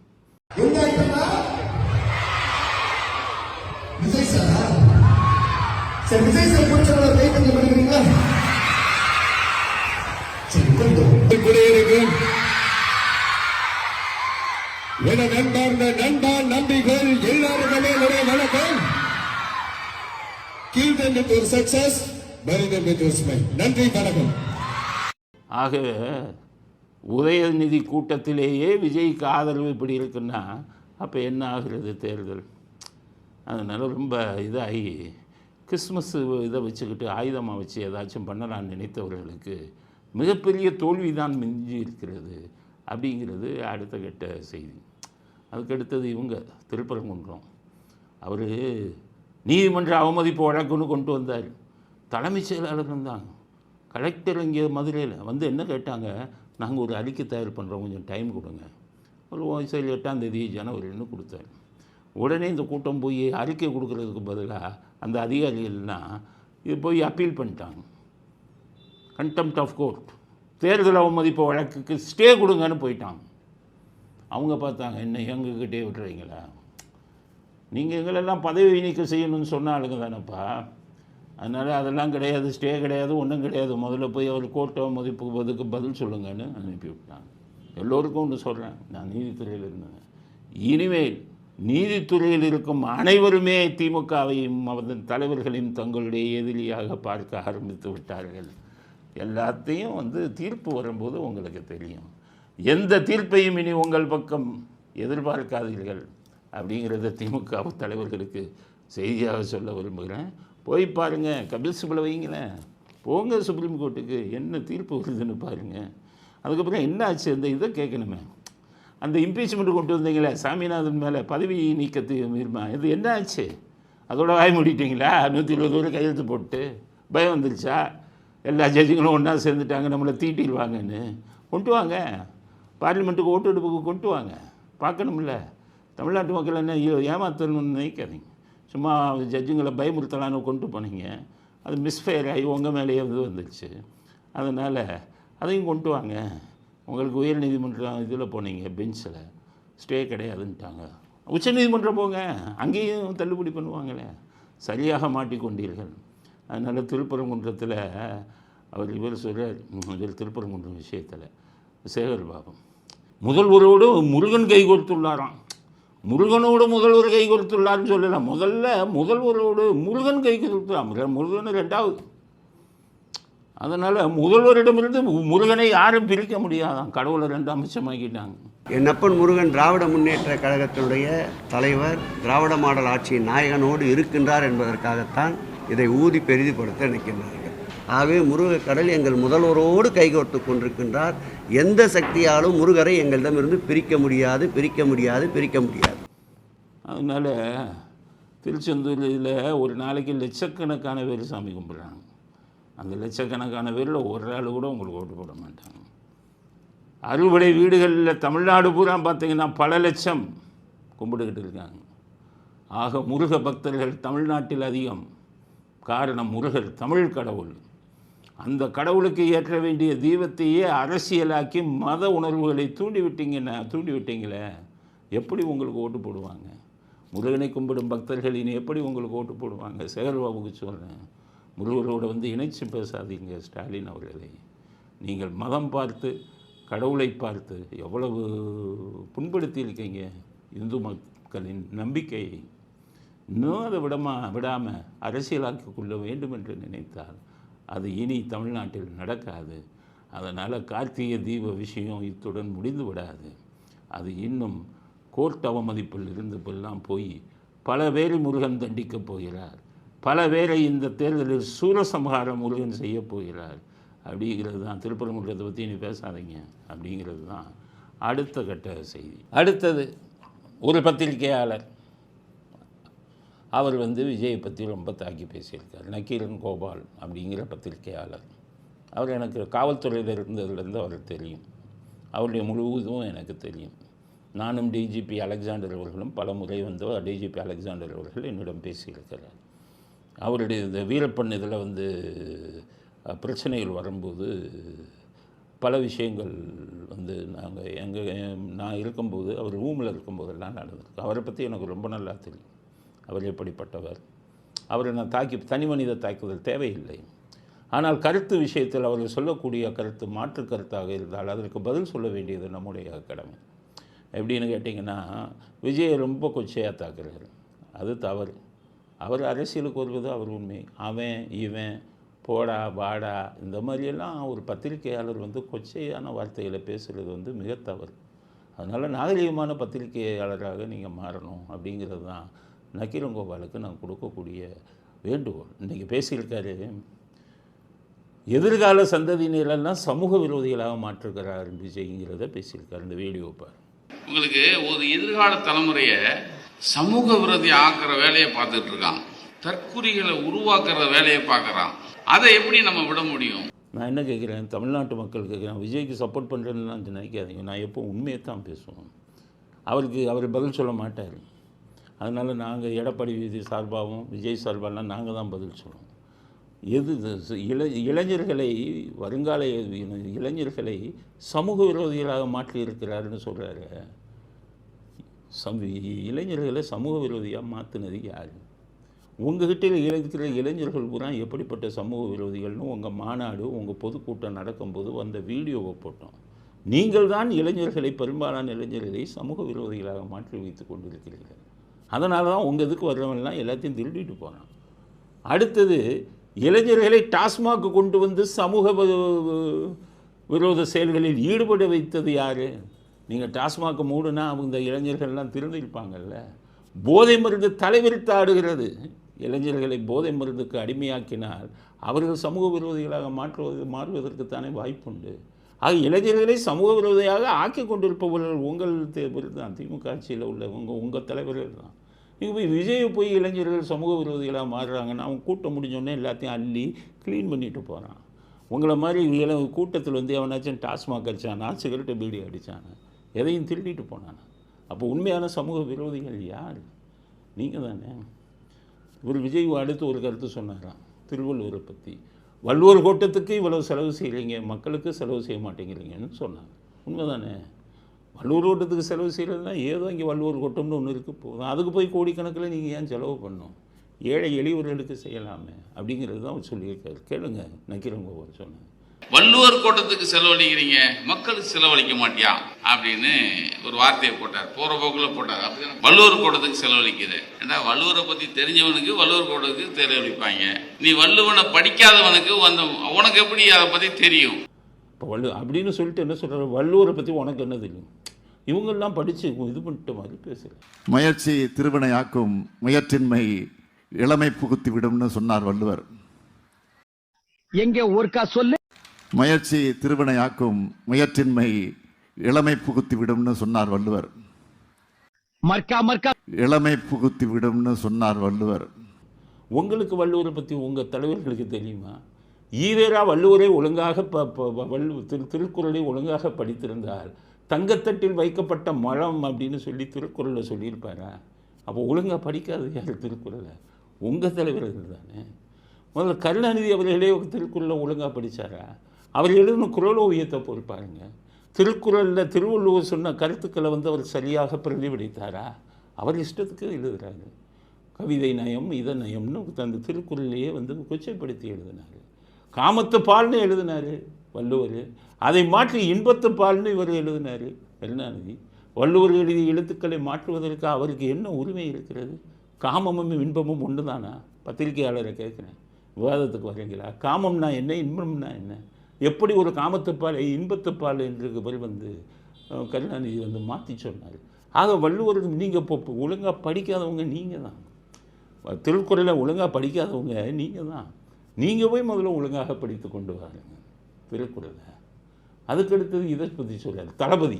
நண்பா நம்பிகள் எல்லாருமே ஒரே வணக்கம். Kill them with your success, bury them with your smile. நன்றி, வணக்கம். ஆகவே உதயநிதி கூட்டத்திலேயே விஜய்க்கு ஆதரவு இப்படி இருக்குன்னா அப்போ என்ன ஆகிறது தேர்தல்? அதனால் ரொம்ப இதாகி கிறிஸ்மஸ் இதை வச்சுக்கிட்டு ஆயுதமாக வச்சு ஏதாச்சும் பண்ணலான்னு நினைத்தவர்களுக்கு மிகப்பெரிய தோல்வி தான் மிஞ்சி இருக்கிறது அப்படிங்கிறது அடுத்த கட்ட செய்தி. அதுக்கடுத்தது இவங்க திருப்பரங்குன்றம், அவர் நீதிமன்ற அவமதிப்பு வழக்குன்னு கொண்டு வந்தார். தலைமைச் செயலாளர் இருந்தாங்க, கலெக்டர் இங்கே மதுரையில் வந்து என்ன கேட்டாங்க, நாங்கள் ஒரு அறிக்கை தயார் பண்ணுறோம், கொஞ்சம் டைம் கொடுங்க. ஒரு 8ஆம் தேதி ஜனவரின்னு கொடுத்தாரு. உடனே இந்த கூட்டம் போய் அறிக்கை கொடுக்கறதுக்கு பதிலாக அந்த அதிகாரிகள்லாம் இது போய் அப்பீல் பண்ணிட்டாங்க. கண்டெம்ப்ட் ஆஃப் கோர்ட், தேர்தல் அவமதிப்பு வழக்குக்கு ஸ்டே கொடுங்கன்னு போயிட்டாங்க. அவங்க பார்த்தாங்க, என்ன எங்ககிட்டே விட்டுறீங்களா, நீங்கள் எங்களெல்லாம் பதவி நீக்கம் செய்யணும்னு சொன்ன ஆளுங்க தானேப்பா, அதனால் அதெல்லாம் கிடையாது, ஸ்டே கிடையாது, ஒன்றும் கிடையாது, முதல்ல போய் அவர் கோர்ட் அவமதிப்புக்கு பதில் சொல்லுங்கன்னு அனுப்பி விட்டாங்க. எல்லோருக்கும் ஒன்று சொல்கிறேன், நான் நீதித்துறையில் இருந்தேன், இனிமேல் நீதித்துறையில் இருக்கும் அனைவருமே திமுகவையும் அதன் தலைவர்களையும் தங்களுடைய எதிரியாக பார்க்க ஆரம்பித்து விட்டார்கள். எல்லாத்தையும் வந்து தீர்ப்பு வரும்போது உங்களுக்கு தெரியும். எந்த தீர்ப்பையும் இனி உங்கள் பக்கம் எதிர்பார்க்காதீர்கள் அப்படிங்கிறத திமுக தலைவர்களுக்கு செய்தியாக சொல்ல விரும்புகிறேன். போய் பாருங்கள், கபில் சிபலை வைங்களேன், போங்க சுப்ரீம் கோர்ட்டுக்கு, என்ன தீர்ப்பு வருதுன்னு பாருங்கள். அதுக்கப்புறம் என்ன ஆச்சு, அந்த இதை கேட்கணுமே, அந்த இம்பீச்மெண்ட் கொண்டு வந்தீங்களே சாமிநாதன் மேலே பதவி நீக்கத்து மீறுமா, இது என்ன ஆச்சு, அதோட வாய் மூடிட்டீங்களா? 120 கையெழுத்து போட்டு பயம் வந்துருச்சா? எல்லா ஜட்ஜுங்களும் ஒன்றா சேர்ந்துட்டாங்க, நம்மளை தீட்டிடுவாங்கன்னு. கொண்டு வாங்க, பார்லிமெண்ட்டுக்கு ஓட்டு எடுப்புக்கு கொண்டு வாங்க, பார்க்கணும்ல. தமிழ்நாட்டு மக்கள் என்ன ஏமாத்தணும்னு நினைக்காதீங்க. சும்மா ஜட்ஜுங்களை பயமுறுத்தலான்னு கொண்டு போனீங்க, அது மிஸ்ஃபயர் ஆகி உங்கள் மேலேயே வந்துருச்சு. அதனால் அதையும் கொண்டு வாங்க. உங்களுக்கு உயர்நீதிமன்றம் இதில் போனீங்க, பெஞ்சில் ஸ்டே கிடையாதுன்ட்டாங்க. உச்சநீதிமன்றம் போங்க, அங்கேயும் தள்ளுபடி பண்ணுவாங்களே. சரியாக மாட்டிக்கொண்டீர்கள். அதனால் திருப்பரங்குன்றத்தில் இவர் சொல்கிறார், இவர் திருப்பரங்குன்றம் விஷயத்தில் சேகர் பாபு முதல்வரோடு முருகன் கை கொடுத்துள்ளாராம். முருகனோடு முதல்வர் கை கொடுத்துள்ளார்னு சொல்லலாம். முதல்ல முதல்வரோடு முருகன் கை கொடுத்துலாம், முருகன் 2வது. அதனால் முதல்வரிடமிருந்து முருகனை யாரும் பிரிக்க முடியாதான், கடவுளை 2 அம்சமாக்கிட்டாங்க. என் அப்பன் முருகன் திராவிட முன்னேற்ற கழகத்தினுடைய தலைவர், திராவிட மாடல் ஆட்சியின் நாயகனோடு இருக்கின்றார் என்பதற்காகத்தான் இதை ஊதி பெரிதுபடுத்த நிற்கின்றார்கள். ஆகவே முருக கடல் எங்கள் முதல்வரோடு கைகோர்த்து கொண்டிருக்கின்றார். எந்த சக்தியாலும் முருகரை எங்களிடமிருந்து பிரிக்க முடியாது, பிரிக்க முடியாது, பிரிக்க முடியாது. அதனால் திருச்செந்தூரில் ஒரு நாளைக்கு லட்சக்கணக்கான பேர் சாமி கும்பிட்றாங்க. அந்த லட்சக்கணக்கான பேரில் ஒரு ஆள் கூட உங்களுக்கு ஓட்டு போட மாட்டாங்க. அறுபடை வீடுகளில் தமிழ்நாடு பூரா பார்த்திங்கன்னா பல லட்சம் கும்பிட்டுக்கிட்டு இருக்காங்க. ஆக முருக பக்தர்கள் தமிழ்நாட்டில் அதிகம். காரணம், முருகர் தமிழ் கடவுள். அந்த கடவுளுக்கு ஏற்ற வேண்டிய தீபத்தையே அரசியலாக்கி மத உணர்வுகளை தூண்டிவிட்டீங்களே, எப்படி உங்களுக்கு ஓட்டு போடுவாங்க? முருகனை கும்பிடும் பக்தர்கள் இனி எப்படி உங்களுக்கு ஓட்டு போடுவாங்க? சேகர்பாபுக்கு சொல்கிறேன், முருகரோடு வந்து இணைச்சு பேசாதீங்க ஸ்டாலின் அவர்களை. நீங்கள் மதம் பார்த்து, கடவுளை பார்த்து எவ்வளவு புண்படுத்தி இருக்கீங்க இந்து மக்களின் நம்பிக்கையை. இன்னும் அதை விடாமல் அரசியலாக்கிக் கொள்ள வேண்டும் என்று நினைத்தால் அது இனி தமிழ்நாட்டில் நடக்காது. அதனால் கார்த்திகை தீப விஷயம் இத்துடன் முடிந்து விடாது. அது இன்னும் கோர்ட் அவமதிப்பில் இருந்தப்பெல்லாம் போய் பல பேரை முருகன் தண்டிக்கப் போகிறார், பல பேரை இந்த தேர்தலில் சூரசம்ஹாரம் முருகன் செய்ய போகிறார் அப்படிங்கிறது தான். திருப்பரங்குன்றத்தை பற்றி நீ பேசாதீங்க அப்படிங்கிறது தான் அடுத்த கட்ட செய்தி. அடுத்தது ஒரு பத்திரிகையாளர் அவர் விஜயை பற்றி ரொம்ப தாக்கி பேசியிருக்கார். நக்கீரன் கோபால் அப்படிங்கிற பத்திரிகையாளர். அவர் எனக்கு காவல்துறையில் இருந்ததுலேருந்து அவருக்கு தெரியும், அவருடைய முழு இதுவும் எனக்கு தெரியும். நானும் டிஜிபி அலெக்சாண்டர் அவர்களும் பல முறை டிஜிபி அலெக்சாண்டர் அவர்கள் என்னிடம் பேசியிருக்கிறார். அவருடைய இந்த வீரப்பன் இதில் பிரச்சனைகள் வரும்போது பல விஷயங்கள் நான் இருக்கும்போது, அவர் ரூமில் இருக்கும்போதெல்லாம் நடந்திருக்கு. அவரை பற்றி எனக்கு ரொம்ப நல்லா தெரியும். அவர் எப்படிப்பட்டவர், அவரை நான் தனி மனித தாக்குதல் தேவையில்லை. ஆனால் கருத்து விஷயத்தில் அவர்கள் சொல்லக்கூடிய கருத்து மாற்று கருத்தாக இருந்தால் அதற்கு பதில் சொல்ல வேண்டியது நம்முடைய கடமை. எப்படின்னு கேட்டிங்கன்னா, விஜயை ரொம்ப கொச்சையாக தாக்குறாரு, அது தவறு. அவர் அரசியலுக்கு வருவது அவர் உண்மை. அவன் இவன் போடா வாடா இந்த மாதிரியெல்லாம் ஒரு பத்திரிகையாளர் கொச்சையான வார்த்தைகளை பேசுகிறது மிக தவறு. அதனால் நாகரிகமான பத்திரிகையாளராக நீங்கள் மாறணும் அப்படிங்கிறது தான் நக்கீரன் கோபாலுக்கு நான் கொடுக்கக்கூடிய வேண்டுகோள். இன்றைக்கி பேசியிருக்காரு, எதிர்கால சந்ததியினரெல்லாம் சமூக விரோதிகளாக மாற்றுகிறார் விஜய்ங்கிறத பேசியிருக்காரு. இந்த வீடியோ பாரு. உங்களுக்கு ஒரு எதிர்கால தலைமுறையை சமூக விரோதி ஆக்குற வேலையை பார்த்துட்டு இருக்கான், தற்குறிகளை உருவாக்குற வேலையை பார்க்குறான். அதை எப்படி நம்ம விட முடியும்? நான் என்ன கேட்குறேன், தமிழ்நாட்டு மக்கள் கேட்குறேன், விஜய்க்கு சப்போர்ட் பண்ணுறேன்னு நினைக்காதீங்க. நான் எப்போ உண்மையை தான் பேசுவோம். அவர் பதில் சொல்ல மாட்டார். அதனால் நாங்கள் எடப்பாடி சார்பாகவும் விஜய் சார்பாலாம் நாங்கள் தான் பதில் சொல்லுவோம். இளைஞர்களை வருங்கால இளைஞர்களை சமூக விரோதிகளாக மாற்றி இருக்கிறாருன்னு சொல்கிறாரு. இளைஞர்களை சமூக விரோதியாக மாற்றினது யார்? உங்கள்கிட்ட இருக்கிற இளைஞர்கள் பூரா எப்படிப்பட்ட சமூக விரோதிகள்னு உங்கள் மாநாடு உங்கள் பொதுக்கூட்டம் நடக்கும்போது வந்த வீடியோவை போட்டோம். நீங்கள் தான் இளைஞர்களை, பெரும்பாலான இளைஞர்களை சமூக விரோதிகளாக மாற்றி வைத்து கொண்டிருக்கிறீர்கள். அதனால தான் உங்கள் இதுக்கு வர்றவன்லாம் எல்லாத்தையும் திருடிட்டு போகிறான். அடுத்தது, இளைஞர்களை டாஸ்மாக் கொண்டு சமூக விரோத செயல்களில் ஈடுபட வைத்தது யார்? நீங்கள் டாஸ்மாக் மூடுனா அவங்க இளைஞர்கள்லாம் திருந்திருப்பாங்கல்ல. போதை மருந்து தலைவிரித்து ஆடுகிறது. இளைஞர்களை போதை மருந்துக்கு அடிமையாக்கினால் அவர்கள் சமூக விரோதிகளாக மாறுவதற்குத்தானே வாய்ப்புண்டு. ஆக இளைஞர்களை சமூக விரோதியாக ஆக்கி கொண்டிருப்பவர்கள் உங்கள் தான், திமுக ஆட்சியில் உள்ள உங்கள் தலைவர்கள் தான். நீங்கள் போய் விஜயை போய் இளைஞர்கள் சமூக விரோதிகளாக மாறுறாங்கன்னா அவன் கூட்டம் முடிஞ்சோடனே எல்லாத்தையும் அள்ளி க்ளீன் பண்ணிட்டு போகிறான். உங்களை மாதிரி கூட்டத்தில் எவனாச்சும் டாஸ்மாக் அடித்தானா, சிகரெட்டை பீடி அடித்தானா, எதையும் திருடிட்டு போனானா? அப்போ உண்மையான சமூக விரோதிகள் யார்? நீங்கள் தானே. இவர் விஜய் அடுத்து ஒரு கருத்து சொன்னாராம் திருவள்ளுவரை பற்றி. வள்ளுவர் கூட்டத்துக்கு இவ்வளோ செலவு செய்கிறீங்க, மக்களுக்கு செலவு செய்ய மாட்டேங்கிறீங்கன்னு சொன்னாங்க. உண்மை தானே. வள்ளுவர் கூட்டத்துக்கு செலவு செய்கிறதுனா ஏதோ இங்கே வள்ளுவர் கூட்டம்னு ஒன்று இருக்குது, போதும். அதுக்கு போய் கோடிக்கணக்கில் நீங்கள் ஏன் செலவு பண்ணணும்? ஏழை எளியவர்களுக்கு செய்யலாமே அப்படிங்கிறது தான் அவர் சொல்லியிருக்காரு. கேளுங்க, நக்கீரன் கோபால் சொன்னாங்க. வள்ளுவர் கூட்டத்துக்கு செலவழிக்கிறீங்க, மக்களுக்கு செலவழிக்க மாட்டியா அப்படின்னு ஒரு வார்த்தையை போட்டார். போகிற போக்கில் போட்டார். அப்படி வள்ளுவர் கூட்டத்துக்கு செலவழிக்குது. ஏன்னா வள்ளுவரை பற்றி தெரிஞ்சவனுக்கு வள்ளுவர் கூட்டத்துக்கு செலவழிப்பாங்க. நீ வள்ளுவனை படிக்காதவனுக்கு உனக்கு எப்படி அதை பற்றி தெரியும்? இப்போ அப்படின்னு சொல்லிட்டு என்ன சொல்கிறார், வள்ளுவரை பற்றி உனக்கு என்ன தெரியும்? இவங்கெல்லாம் படித்து இது பண்ணிட்ட மாதிரி பேசுகிறேன். முயற்சி திருவினையாக்கும், முயற்சின்மை இளமை புகுத்தி விடும்னு சொன்னார் வள்ளுவர். எங்கே ஒருக்கா சொல்லு. முயற்சி திருவினையாக்கும், முயற்சின்மை இளமை புகுத்தி விடும்னு சொன்னார் வள்ளுவர். இளமை புகுத்தி விடும்னு சொன்னார் வள்ளுவர். உங்களுக்கு வள்ளுவரை பற்றி உங்கள் தலைவர்களுக்கு தெரியுமா? ஈவேரா வள்ளுவரை ஒழுங்காக திருக்குறளை ஒழுங்காக படித்திருந்தால் தங்கத்தட்டில் வைக்கப்பட்ட மழம் அப்படின்னு சொல்லி திருக்குறளில் சொல்லியிருப்பாரா? அப்போ ஒழுங்காக படிக்காது யார் திருக்குறளை? உங்கள் தலைவர்கள் தானே. முதல்ல கருணாநிதி அவர்களே திருக்குறளை ஒழுங்காக படித்தாரா? அவர் எழுதின குறளோவியத்தை போய் பாருங்க. திருக்குறளில் திருவள்ளுவர் சொன்ன கருத்துக்களை அவர் சரியாக பிரதிபலித்தாரா? அவர் இஷ்டத்துக்கு எழுதுகிறாரு. கவிதை நயம், இத நயம்னு அந்த திருக்குறளையே கொச்சைப்படுத்தி எழுதினார். காமத்து பால்னு எழுதினார் வள்ளுவர். அதை மாற்றி இன்பத்து பால்னு இவர் எழுதினார் கருணாநிதி. வள்ளுவர் எழுதிய எழுத்துக்களை மாற்றுவதற்கு அவருக்கு என்ன உரிமை இருக்கிறது? காமமும் இன்பமும் ஒன்று தானா? பத்திரிகையாளரை கேட்குறேன். விவாதத்துக்கு வரீங்களா? காமம்னா என்ன, இன்பம்னா என்ன, எப்படி ஒரு காமத்துப்பால் இன்பத்துப்பால் என்று வந்து கருணாநிதி வந்து மாற்றி சொன்னார். ஆக வள்ளுவருக்கு நீங்கள் இப்போ ஒழுங்காக படிக்காதவங்க நீங்கள் தான், திருக்குறளை ஒழுங்காக படிக்காதவங்க நீங்கள் தான். நீங்கள் போய் முதல்ல ஒழுங்காக படித்து கொண்டு வாருங்க திருக்குறளை. அதுக்கடுத்தது இதை பற்றி சொல்கிறார். தளபதி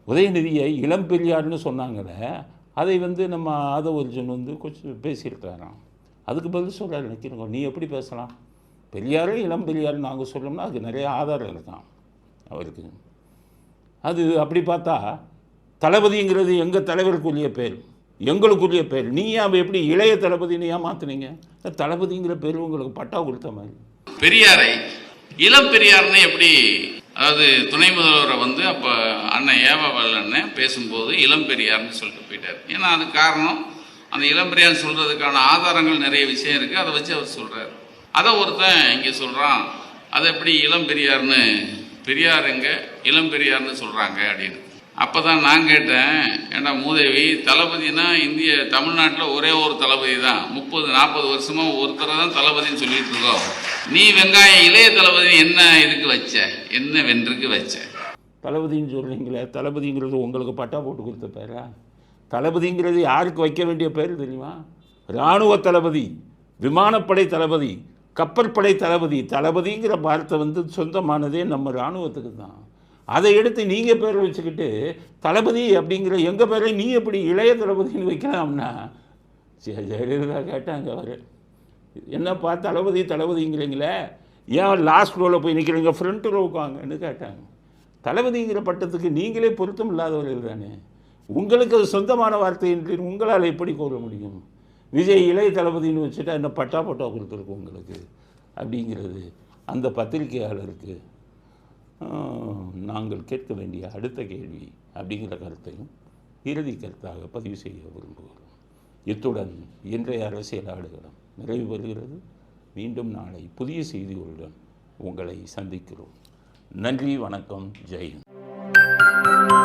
உதயநிதியை இளம் பெரியார்னு சொன்னாங்களே, அதை வந்து நம்ம ஆதவர்ஜுன் வந்து கொஞ்சம் பேசியிருக்காராம். அதுக்கு பதில் சொல்கிறார். நினைக்கிறோங்க, நீ எப்படி பேசலாம்? பெரியாரே இளம் பெரியார் நாங்கள் சொல்லணும்னா அதுக்கு நிறைய ஆதாரம் இருக்கான் அவருக்கு. அது அப்படி பார்த்தா தளபதிங்கிறது எங்கள் தலைவருக்குரிய பேர், எங்களுக்குரிய பேர். நீ அவன் எப்படி இளைய தளபதின்னு ஏன் மாற்றினீங்க? தளபதிங்கிற பேர் உங்களுக்கு பட்டா கொடுத்த மாதிரி. பெரியாரை இளம் பெரியார்னு எப்படி, அதாவது துணை முதல்வரை வந்து அப்போ அண்ணன் ஏவாவல் அண்ணன் பேசும்போது இளம் பெரியார்னு சொல்லிட்டு போயிட்டார். ஏன்னா அது காரணம், அந்த இளம் பெரியார் சொல்கிறதுக்கான ஆதாரங்கள் நிறைய விஷயம் இருக்குது, அதை வச்சு அவர் சொல்கிறார். அதை ஒருத்தன் இங்கே சொல்கிறான், அதை எப்படி இளம் பெரியார்னு, பெரியார் எங்க இளம் பெரியார்னு சொல்கிறாங்க அப்படின்னு. அப்போ தான் நான் கேட்டேன், ஏன்னா மூதேவி, தளபதினா இந்திய தமிழ்நாட்டில் ஒரே ஒரு தளபதி தான், 30-40 வருஷமாக ஒருத்தரை தான் தளபதின்னு சொல்லிட்டு இருக்கோம். நீ வெங்காயம் இளைய தளபதி என்ன இதுக்கு வச்ச, என்ன வென்றுக்கு வச்ச? தளபதின்னு சொல்கிறீங்களே, தளபதிங்கிறது உங்களுக்கு பட்டா போட்டு கொடுத்த பேரா? தளபதிங்கிறது யாருக்கு வைக்க வேண்டிய பேர் தெரியுமா? இராணுவ தளபதி, விமானப்படை தளபதி, கப்பற்படை தளபதி. தளபதிங்கிற வார்த்தை வந்து சொந்தமானதே நம்ம இராணுவத்துக்கு தான். அதை எடுத்து நீங்கள் பேரை வச்சுக்கிட்டு தளபதி அப்படிங்கிற எங்கள் பேரை நீ எப்படி இளைய தளபதின்னு வைக்கலாம்னா, ஜெயலலிதா கேட்டாங்க அவர், என்னப்பா தளபதி தளபதிங்கிறீங்களே, ஏன் லாஸ்ட் ரோவில் போய் நிற்கிறீங்க, ஃப்ரண்ட் ரோவுக்கு வாங்கன்னு கேட்டாங்க. தளபதிங்கிற பட்டத்துக்கு நீங்களே பொருத்தம் இல்லாதவர்கள் தானே, உங்களுக்கு அது சொந்தமான வார்த்தை என்று உங்களால் எப்படி கூற முடியும்? விஜய் இளைய தளபதின்னு வச்சுட்டா என்ன பட்டா கொடுத்துருக்கு உங்களுக்கு அப்படிங்கிறது அந்த பத்திரிகையாளருக்கு நாங்கள் கேட்க வேண்டிய அடுத்த கேள்வி அப்படிங்கிற கருத்தையும் இறுதி கருத்தாக பதிவு செய்ய விரும்புகிறோம். இத்துடன் இன்றைய அரசியல் ஆடுகளம் நிறைவு பெறுகிறது. மீண்டும் நாளை புதிய செய்திகளுடன் உங்களை சந்திக்கிறோம். நன்றி, வணக்கம், ஜெய் ஹிந்த்.